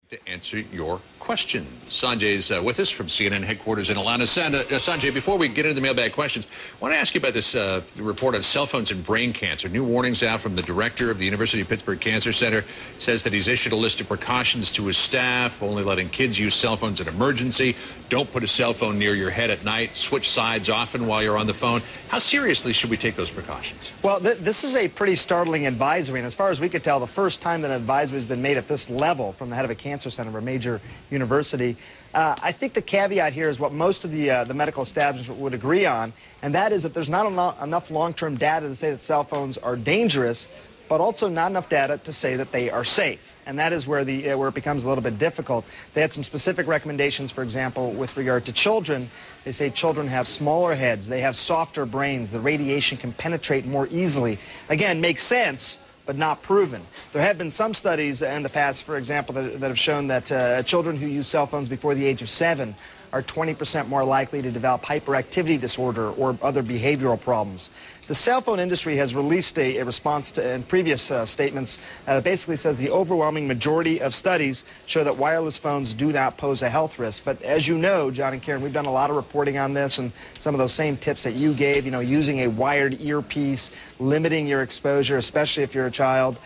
to answer your questions. Sanjay's with us from CNN headquarters in Atlanta. Sanjay, before we get into the mailbag questions, I want to ask you about this report on cell phones and brain cancer. New warnings out from the director of the University of Pittsburgh Cancer Center. Says that he's issued a list of precautions to his staff, only letting kids use cell phones in emergency. Don't put a cell phone near your head at night. Switch sides often while you're on the phone. How seriously should we take those precautions? Well, this is a pretty startling advisory, and as far as we could tell, the first time that an advisory has been made at this level from the head of a cancer center of a major university. I think the caveat here is what most of the medical establishment would agree on, and that is that there's not enough long-term data to say that cell phones are dangerous, but also not enough data to say that they are safe. And that is where it becomes a little bit difficult. They had some specific recommendations, for example, with regard to children. They say children have smaller heads, they have softer brains, the radiation can penetrate more easily. Again, makes sense, but not proven. There have been some studies in the past, for example, that have shown that children who use cell phones before the age of 7 are 20% more likely to develop hyperactivity disorder or other behavioral problems. The cell phone industry has released a response to, in previous statements that basically says the overwhelming majority of studies show that wireless phones do not pose a health risk. But as you know, John and Karen, we've done a lot of reporting on this, and some of those same tips that you gave, you know, using a wired earpiece, limiting your exposure, especially if you're a child,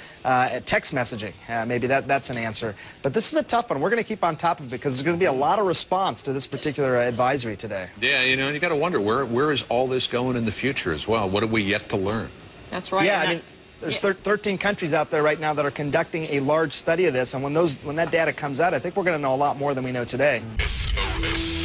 text messaging, maybe that's an answer. But this is a tough one. We're going to keep on top of it because there's going to be a lot of response to this particular advisory today. Yeah, you know, you got to wonder where is all this going in the future as well? What have we yet to learn? That's right. Yeah, I mean, there's 13 countries out there right now that are conducting a large study of this, and when that data comes out, I think we're going to know a lot more than we know today. SOS.